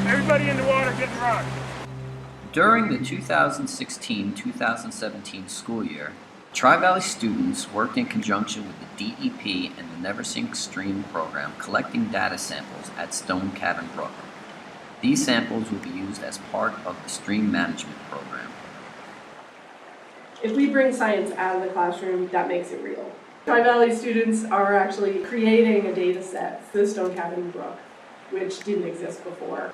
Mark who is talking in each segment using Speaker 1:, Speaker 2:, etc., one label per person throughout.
Speaker 1: Everybody in the water getting rocked.
Speaker 2: During the 2016-2017 school year, Tri-Valley students worked in conjunction with the DEP and the Neversink Stream Program collecting data samples at Stone Cabin Brook. These samples will be used as part of the stream management program.
Speaker 3: If we bring science out of the classroom, that makes it real. Tri-Valley students are actually creating a data set for the Stone Cabin Brook, which didn't exist before.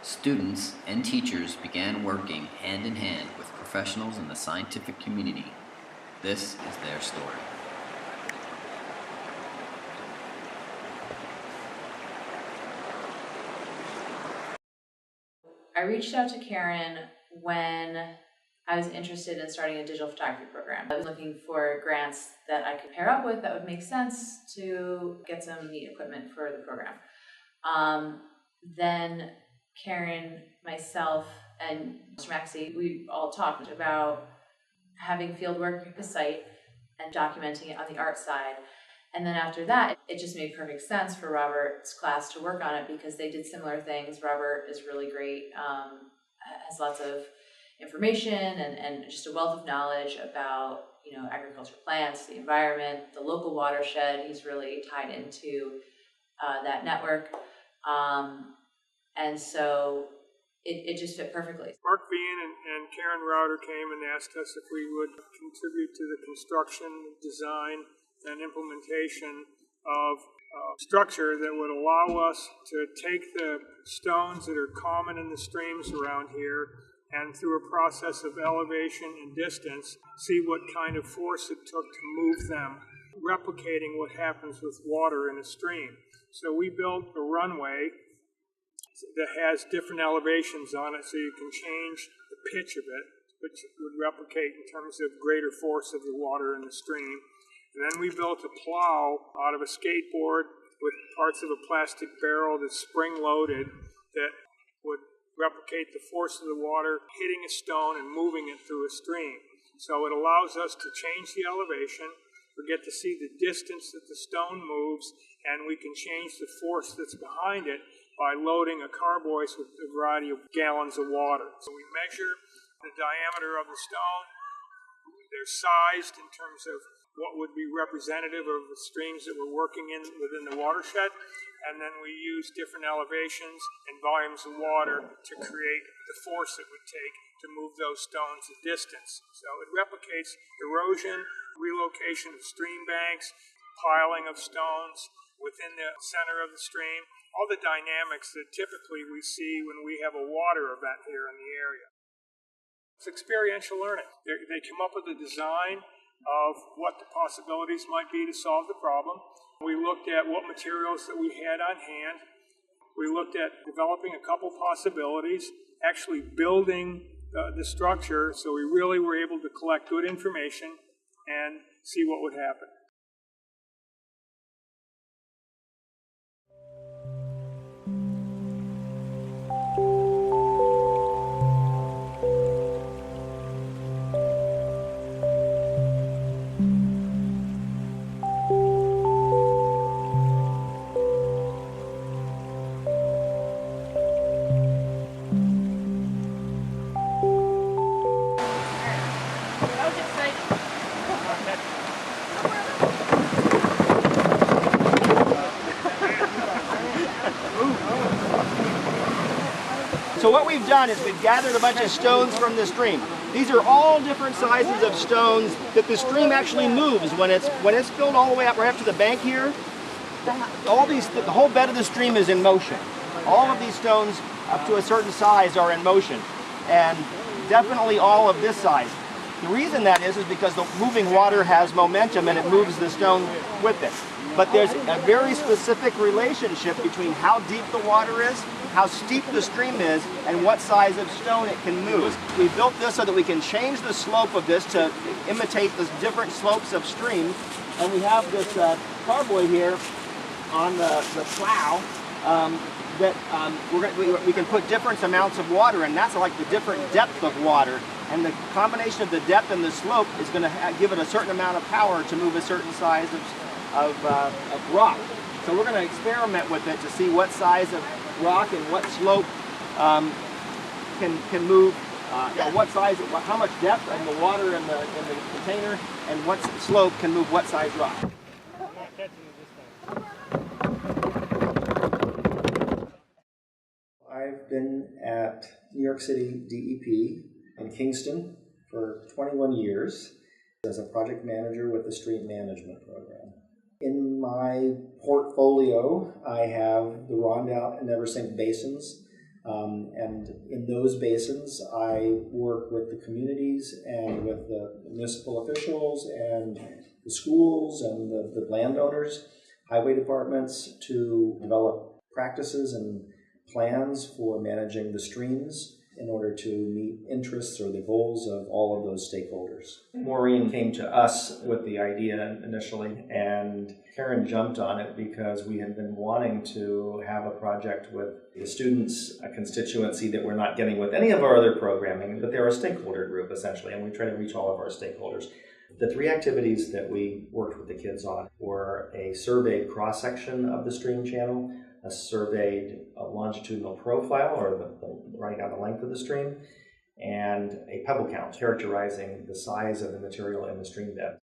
Speaker 2: Students and teachers began working hand in hand with professionals in the scientific community. This is their story.
Speaker 4: I reached out to Karen when I was interested in starting a digital photography program. I was looking for grants that I could pair up with that would make sense to get some neat equipment for the program. Then Karen, myself, and Mr. Maxey, we all talked about having field work at the site and documenting it on the art side. And then after that, it just made perfect sense for Robert's class to work on it because they did similar things. Robert is really great, has lots of information and just a wealth of knowledge about, agriculture plants, the environment, the local watershed. He's really tied into that network. And so it just fit perfectly.
Speaker 1: Mark Bean and Karen Rauter came and asked us if we would contribute to the construction, design, and implementation of a structure that would allow us to take the stones that are common in the streams around here and through a process of elevation and distance, see what kind of force it took to move them, replicating what happens with water in a stream. So we built a runway that has different elevations on it so you can change the pitch of it, which would replicate in terms of greater force of the water in the stream. And then we built a plow out of a skateboard with parts of a plastic barrel that's spring-loaded that would replicate the force of the water hitting a stone and moving it through a stream. So it allows us to change the elevation, we get to see the distance that the stone moves, and we can change the force that's behind it by loading a carboy with a variety of gallons of water. So we measure the diameter of the stone, they're sized in terms of what would be representative of the streams that we're working in within the watershed, and then we use different elevations and volumes of water to create the force it would take to move those stones a distance. So it replicates erosion, relocation of stream banks, piling of stones within the center of the stream, all the dynamics that typically we see when we have a water event here in the area. It's experiential learning. They come up with a design of what the possibilities might be to solve the problem. We looked at what materials that we had on hand. We looked at developing a couple possibilities, actually building the structure, so we really were able to collect good information and see what would happen.
Speaker 5: So what we've done is we've gathered a bunch of stones from the stream. These are all different sizes of stones that the stream actually moves when it's filled all the way up right up to the bank here. All these, the whole bed of the stream is in motion. All of these stones up to a certain size are in motion, and definitely all of this size. The reason that is because the moving water has momentum and it moves the stone with it. But there's a very specific relationship between how deep the water is, how steep the stream is, and what size of stone it can move. We built this so that we can change the slope of this to imitate the different slopes of streams. And we have this carboy here on the plow that we can put different amounts of water, and that's like the different depth of water. And the combination of the depth and the slope is going to give it a certain amount of power to move a certain size of rock. So we're going to experiment with it to see what size of rock and what slope can move, what size, how much depth of the water in the container, and what slope can move what size rock.
Speaker 6: I've been at New York City DEP in Kingston for 21 years as a project manager with the Stream Management Program. In my portfolio, I have the Rondout Neversink basins, and in those basins, I work with the communities and with the municipal officials and the schools and the landowners, highway departments to develop practices and plans for managing the streams in order to meet interests or the goals of all of those stakeholders. Maureen came to us with the idea initially, and Karen jumped on it because we had been wanting to have a project with the students, a constituency that we're not getting with any of our other programming, but they're a stakeholder group essentially, and we try to reach all of our stakeholders. The three activities that we worked with the kids on were a surveyed cross-section of the stream channel, a surveyed longitudinal profile, or writing out the length of the stream, and a pebble count, characterizing the size of the material in the stream bed.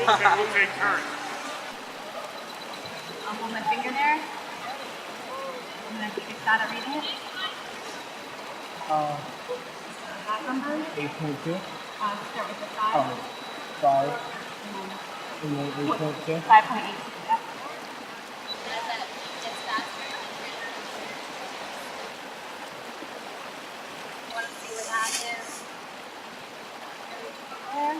Speaker 1: Okay, we'll take turns.
Speaker 7: I'll hold my finger there. I'm going to take a shot at reading it. That number?
Speaker 8: 8.2.
Speaker 7: Start with the 5.
Speaker 8: 5. And then 8.2.
Speaker 7: 5.8. Yep. Want to see where that is? There.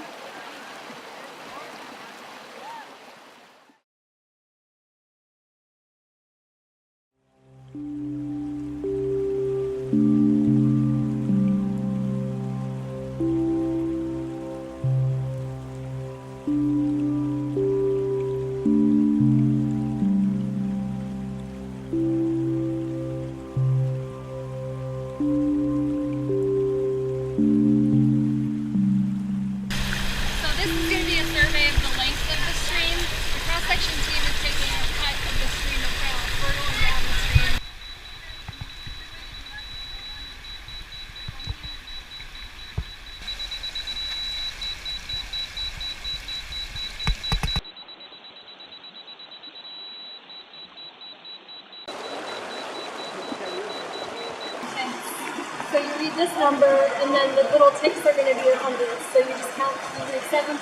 Speaker 7: So you read this number, and then the little ticks are going to be your hundreds. So you just count, you read 7.5,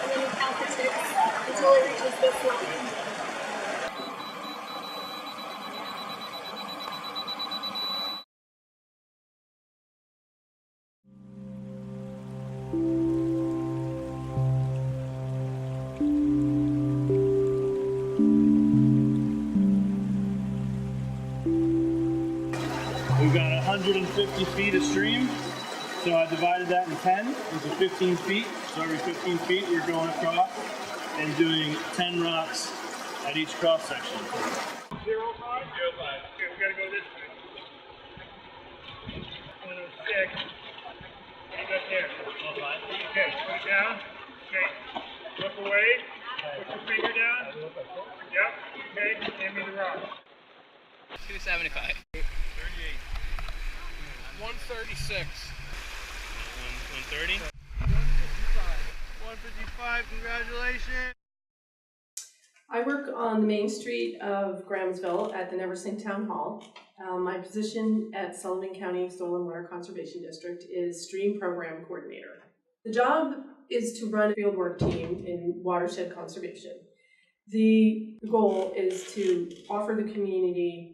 Speaker 7: and then you count the ticks until it reaches this line.
Speaker 8: We've got 150 feet of stream, so I divided that in 10 into 15 feet. So every 15 feet we're going across and doing 10 rocks at each cross section.
Speaker 1: 0.5? 0.5. Okay, we gotta go this way. 106. What do you got there? 0.5. Okay, put it down. Okay, look away. Put your finger down. Yep. Okay, and
Speaker 9: 175.
Speaker 8: 38.
Speaker 9: 136.
Speaker 8: 130. 155. Congratulations.
Speaker 3: I work on the main street of Grahamsville at the Neversink Town Hall. My position at Sullivan County Soil and Water Conservation District is Stream Program Coordinator. The job is to run a fieldwork team in watershed conservation. The goal is to offer the community,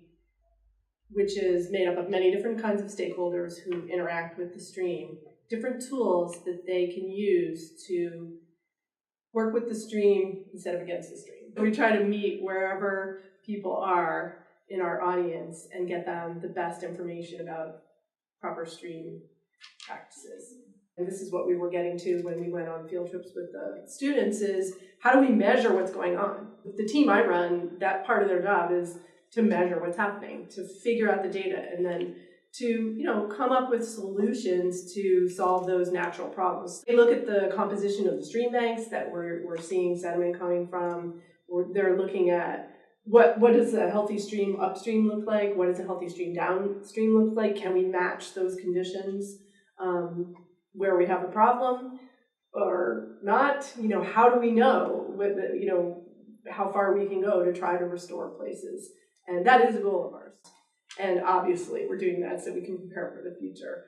Speaker 3: which is made up of many different kinds of stakeholders who interact with the stream, different tools that they can use to work with the stream instead of against the stream. We try to meet wherever people are in our audience and get them the best information about proper stream practices. And this is what we were getting to when we went on field trips with the students is, how do we measure what's going on? The team I run, that part of their job is to measure what's happening, to figure out the data, and then to come up with solutions to solve those natural problems. They look at the composition of the stream banks that we're seeing sediment coming from. They're looking at what does a healthy stream upstream look like? What does a healthy stream downstream look like? Can we match those conditions where we have a problem or not? How do we know how far we can go to try to restore places? And that is a goal of ours. And obviously we're doing that so we can prepare for the future.